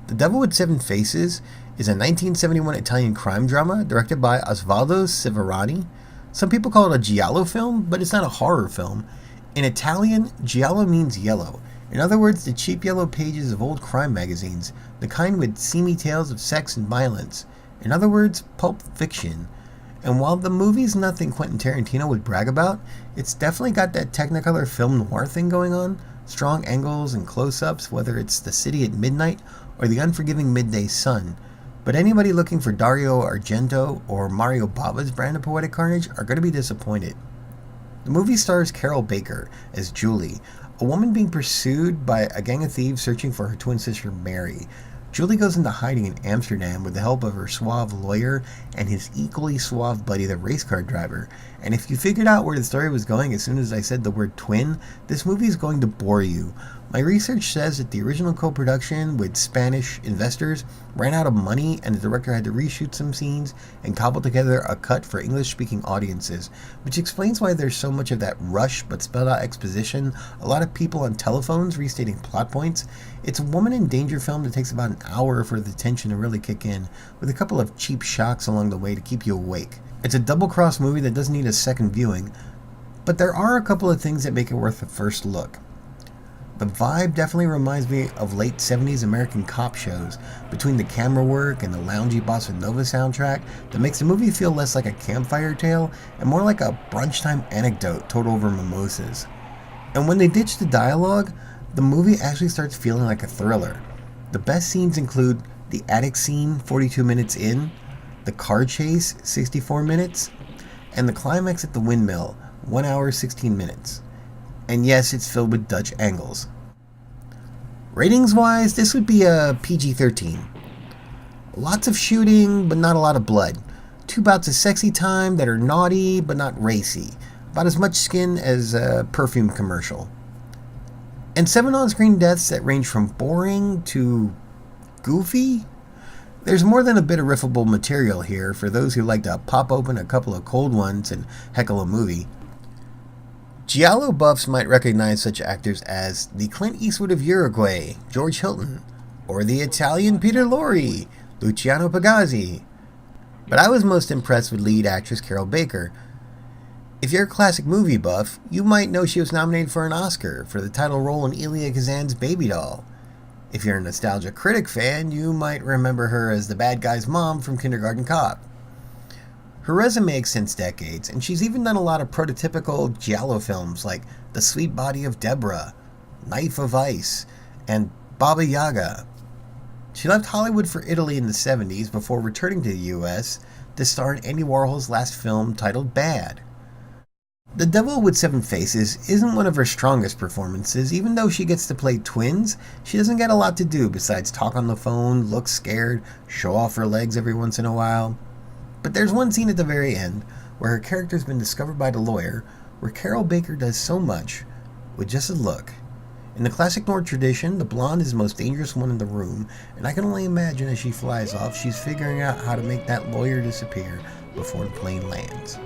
The Devil with Seven Faces is a 1971 Italian crime drama directed by Osvaldo Civriani. Some people call it a Giallo film, but it's not a horror film. In Italian, Giallo means yellow. In other words, the cheap yellow pages of old crime magazines, the kind with seamy tales of sex and violence. In other words, pulp fiction. And while the movie's nothing Quentin Tarantino would brag about, it's definitely got that Technicolor film noir thing going on. Strong angles and close-ups, whether it's the city at midnight or the unforgiving midday sun. But anybody looking for Dario Argento or Mario Bava's brand of poetic carnage are going to be disappointed. The movie stars Carroll Baker as Julie, a woman being pursued by a gang of thieves searching for her twin sister Mary. Julie goes into hiding in Amsterdam with the help of her suave lawyer and his equally suave buddy, the race car driver. And if you figured out where the story was going as soon as I said the word twin, this movie is going to bore you. My research says that the original co-production with Spanish investors ran out of money and the director had to reshoot some scenes and cobble together a cut for English-speaking audiences, which explains why there's so much of that rush but spelled out exposition, a lot of people on telephones restating plot points. It's a woman in danger film that takes about an hour for the tension to really kick in, with a couple of cheap shocks along the way to keep you awake. It's a double-cross movie that doesn't need a second viewing, but there are a couple of things that make it worth a first look. The vibe definitely reminds me of late 70s American cop shows, between the camera work and the loungy bossa nova soundtrack that makes the movie feel less like a campfire tale and more like a brunchtime anecdote told over mimosas. And when they ditch the dialogue, the movie actually starts feeling like a thriller. The best scenes include the attic scene 42 minutes in, the car chase 64 minutes, and the climax at the windmill 1 hour 16 minutes. And yes, it's filled with Dutch angles. Ratings-wise, this would be a PG-13. Lots of shooting, but not a lot of blood. 2 bouts of sexy time that are naughty, but not racy. About as much skin as a perfume commercial. And 7 on-screen deaths that range from boring to goofy. There's more than a bit of riffable material here for those who like to pop open a couple of cold ones and heckle a movie. Giallo buffs might recognize such actors as the Clint Eastwood of Uruguay, George Hilton, or the Italian Peter Lorre, Luciano Pagazzi. But I was most impressed with lead actress Carroll Baker. If you're a classic movie buff, you might know she was nominated for an Oscar for the title role in Elia Kazan's Baby Doll. If you're a Nostalgia Critic fan, you might remember her as the bad guy's mom from Kindergarten Cop. Her resume extends decades, and she's even done a lot of prototypical Giallo films like The Sweet Body of Deborah, Knife of Ice, and Baba Yaga. She left Hollywood for Italy in the 70s before returning to the US to star in Andy Warhol's last film titled Bad. The Devil with Seven Faces isn't one of her strongest performances. Even though she gets to play twins, she doesn't get a lot to do besides talk on the phone, look scared, show off her legs every once in a while. But there's one scene at the very end, where her character's been discovered by the lawyer, where Carroll Baker does so much with just a look. In the classic noir tradition, the blonde is the most dangerous one in the room, and I can only imagine as she flies off, she's figuring out how to make that lawyer disappear before the plane lands.